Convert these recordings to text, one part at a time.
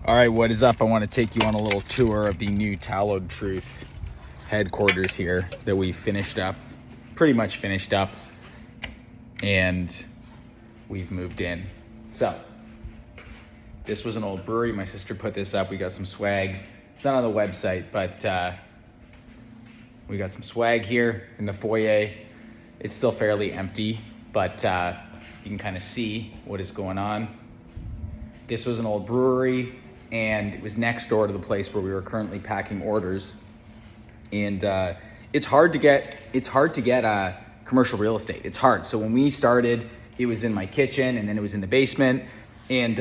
All right, what is up? I want to take you on a little tour of the new Tallowed Truth headquarters here that we finished up, pretty much finished up, and we've moved in. So, this was an old brewery. My sister put this up. We got some swag. It's not on the website, but we got some swag here in the foyer. It's still fairly empty, but you can kind of see what is going on. This was an old brewery, and it was next door to the place where we were currently packing orders. And it's hard to get commercial real estate. It's hard. So when we started, it was in my kitchen, and then it was in the basement, and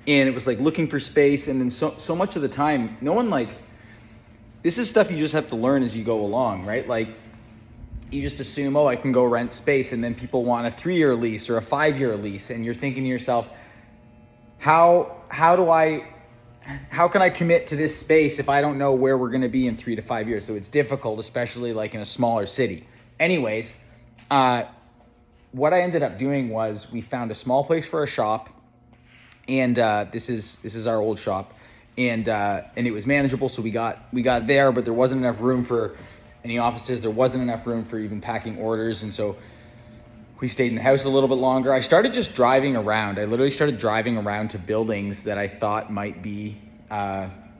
it was like looking for space. And then so much of the time, no one this is stuff you just have to learn as you go along, right? Like, you just assume, oh, I can go rent space, and then people want a 3-year lease or a 5-year lease, and you're thinking to yourself, how can I commit to this space if I don't know where we're going to be in 3 to 5 years? So it's difficult, especially like in a smaller city. Anyways, what I ended up doing was we found a small place for a shop, and this is our old shop, and it was manageable. So we got there, but there wasn't enough room for any offices. There wasn't enough room for even packing orders, and so we stayed in the house a little bit longer. I started just driving around. I literally started driving around to buildings that I thought might be optimal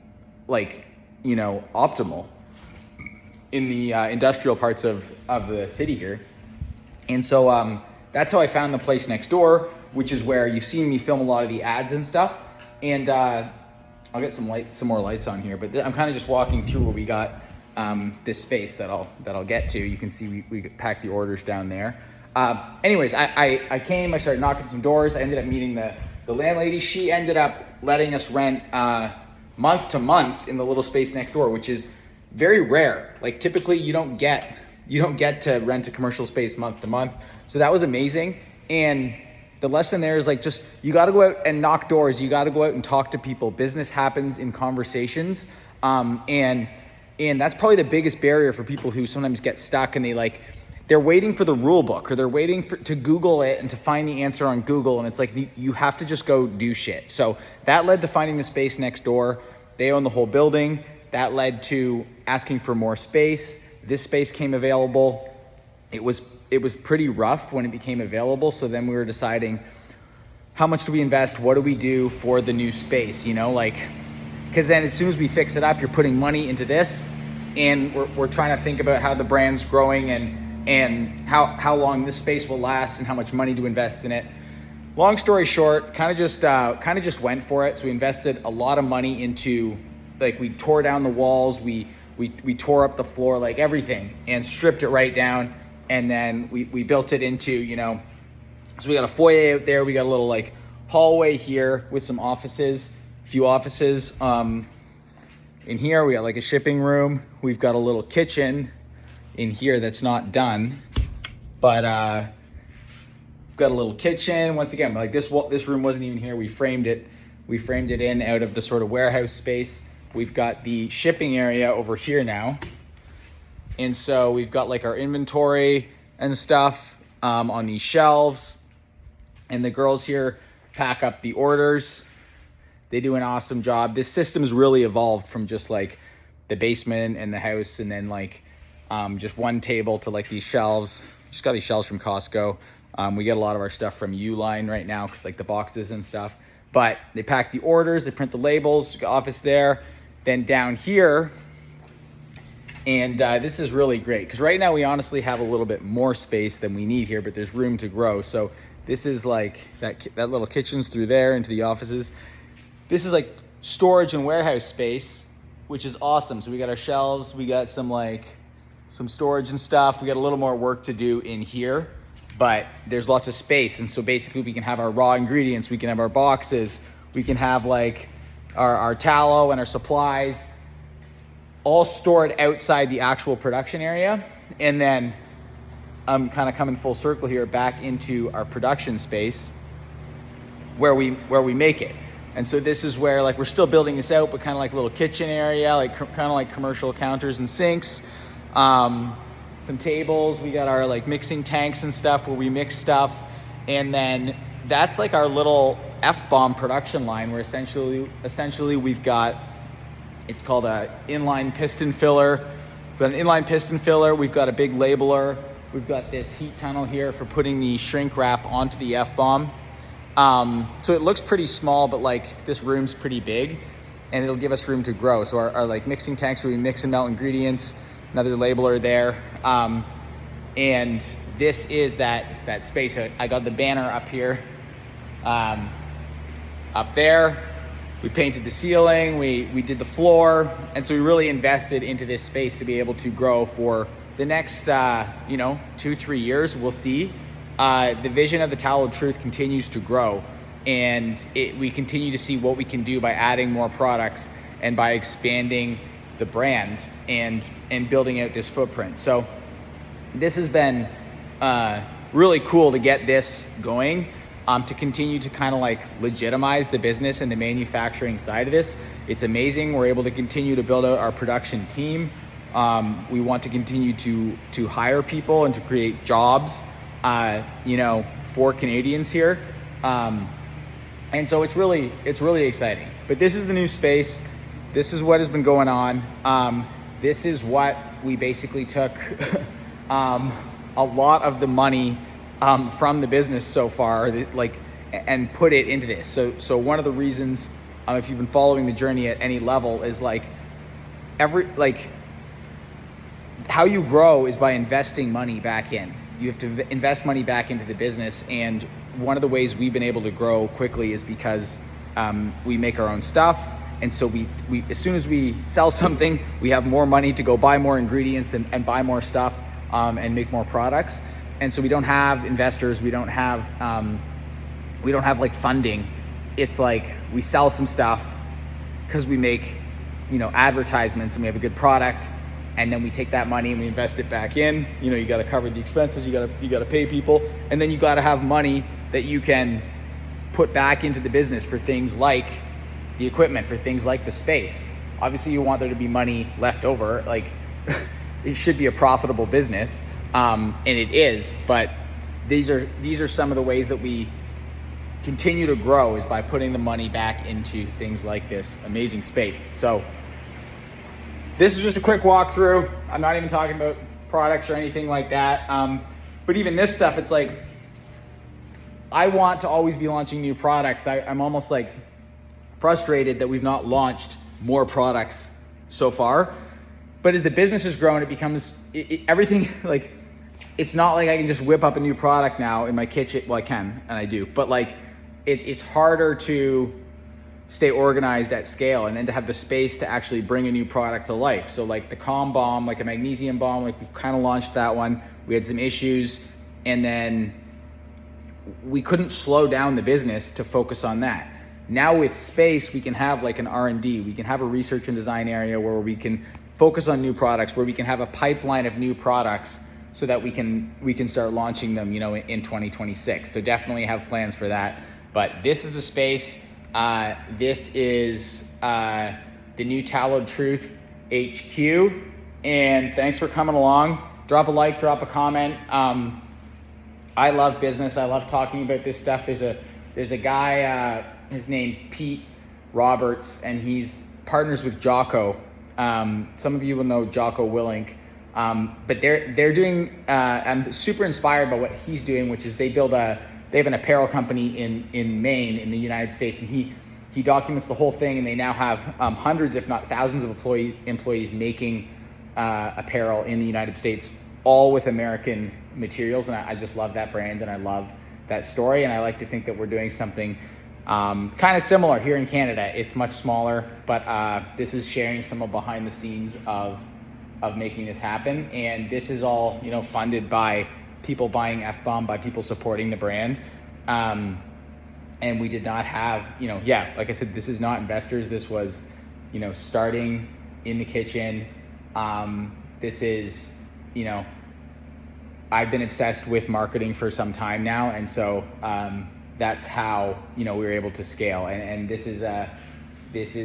in the industrial parts of the city here. And so that's how I found the place next door, which is where you've seen me film a lot of the ads and stuff. And I'll get some more lights on here, but I'm kind of just walking through where we got this space that I'll get to. You can see we packed the orders down there. Anyways, I came, I started knocking some doors. I ended up meeting the landlady. She ended up letting us rent month to month in the little space next door, which is very rare. Like, typically you don't get to rent a commercial space month to month. So that was amazing. And the lesson there is you got to go out and knock doors. You got to go out and talk to people. Business happens in conversations. And that's probably the biggest barrier for people who sometimes get stuck, and they're waiting for the rule book, or they're waiting to Google it and to find the answer on Google. And it's like, you have to just go do shit. So that led to finding the space next door. They own the whole building. That led to asking for more space. This space came available. It was pretty rough when it became available. So then we were deciding, how much do we invest? What do we do for the new space? Because then as soon as we fix it up, you're putting money into this, and we're trying to think about how the brand's growing and how long this space will last and how much money to invest in it. Long story short, kind of just went for it. So we invested a lot of money into, we tore down the walls, we tore up the floor, everything, and stripped it right down. And then we built it into, so we got a foyer out there. We got a little hallway here with some offices, a few offices. In here, we got a shipping room. We've got a little kitchen in here that's not done, but we've got a little kitchen. Once again, this room wasn't even here. We framed it in out of the sort of warehouse space. We've got the shipping area over here now, and so we've got our inventory and stuff on these shelves, and the girls here pack up the orders. They do an awesome job. This system's really evolved from just the basement and the house, and then just one table to these shelves. Just got these shelves from Costco. We get a lot of our stuff from Uline right now, cause the boxes and stuff. But they pack the orders, they print the labels, office there. Then down here, and this is really great, because right now we honestly have a little bit more space than we need here, but there's room to grow. So this is that little kitchen's through there into the offices. This is storage and warehouse space, which is awesome. So we got our shelves, we got some storage and stuff. We got a little more work to do in here, but there's lots of space. And so basically we can have our raw ingredients, we can have our boxes, we can have our tallow and our supplies all stored outside the actual production area. And then I'm kind of coming full circle here back into our production space where we make it. And so this is where we're still building this out, but kind of a little kitchen area, kind of commercial counters and sinks. Some tables. We got our mixing tanks and stuff where we mix stuff, and then that's our little F-bomb production line, where essentially we've got, it's called a inline piston filler. We've got an inline piston filler, we've got a big labeler, we've got this heat tunnel here for putting the shrink wrap onto the F-bomb. So it looks pretty small, but like this room's pretty big, and it'll give us room to grow. So our like mixing tanks where we mix and melt ingredients, another labeler there. And this is that space. I got the banner up here, up there. We painted the ceiling, we did the floor, and so we really invested into this space to be able to grow for the next 2-3 years. We'll see. The vision of the Tallowed Truth continues to grow, and we continue to see what we can do by adding more products and by expanding the brand and building out this footprint. So this has been really cool to get this going, to continue to kind of like legitimize the business and the manufacturing side of this. It's amazing. We're able to continue to build out our production team. We want to continue to hire people and to create jobs, for Canadians here. And so it's really exciting. But this is the new space. This is what has been going on. This is what we basically took a lot of the money from the business so far, and put it into this. So one of the reasons, if you've been following the journey at any level, is how you grow is by investing money back in. You have to invest money back into the business, and one of the ways we've been able to grow quickly is because we make our own stuff. And so we as soon as we sell something, we have more money to go buy more ingredients and buy more stuff, and make more products. And so we don't have investors, we don't have like funding. It's like we sell some stuff because we make advertisements and we have a good product, and then we take that money and we invest it back in. You got to cover the expenses, you got to pay people, and then you got to have money that you can put back into the business for things like the equipment, for things like the space. Obviously you want there to be money left over. Like it should be a profitable business, and it is. But these are some of the ways that we continue to grow, is by putting the money back into things like this amazing space. So this is just a quick walkthrough. I'm not even talking about products or anything like that. But even this stuff, it's like, I want to always be launching new products. I'm almost like frustrated that we've not launched more products so far. But as the business has grown, it becomes everything, like, it's not like I can just whip up a new product now in my kitchen. Well, I can, and I do, but like it's harder to stay organized at scale, and then to have the space to actually bring a new product to life. So like the Calm Bomb, like a magnesium bomb, like we kind of launched that one. We had some issues, and then we couldn't slow down the business to focus on that. Now with space, we can have like an R&D, we can have a research and design area where we can focus on new products, where we can have a pipeline of new products, so that we can start launching them, in 2026. So definitely have plans for that. But this is the space. This is the new Tallowed Truth HQ. And thanks for coming along. Drop a like, drop a comment. I love business. I love talking about this stuff. There's a guy, his name's Pete Roberts, and he's partners with Jocko. Some of you will know Jocko Willink. But they're doing, I'm super inspired by what he's doing, which is they have an apparel company in Maine, in the United States, and he documents the whole thing, and they now have hundreds, if not thousands, of employees making apparel in the United States, all with American materials. And I just love that brand, and I love that story, and I like to think that we're doing something kind of similar here in Canada. It's much smaller, but this is sharing some of behind the scenes of making this happen. And this is all, funded by people buying F-Bomb, by people supporting the brand. And we did not have, like I said, this is not investors. This was, starting in the kitchen. This is, I've been obsessed with marketing for some time now. And so that's how, we were able to scale. And this is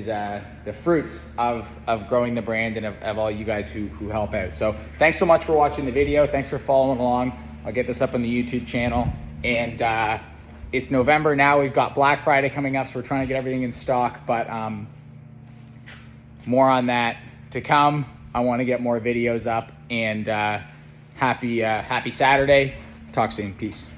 the fruits of growing the brand, and of all you guys who help out. So thanks so much for watching the video. Thanks for following along. I'll get this up on the YouTube channel, and it's November now. We've got Black Friday coming up, so we're trying to get everything in stock, but more on that to come. I want to get more videos up, and happy Saturday. Talk soon. Peace.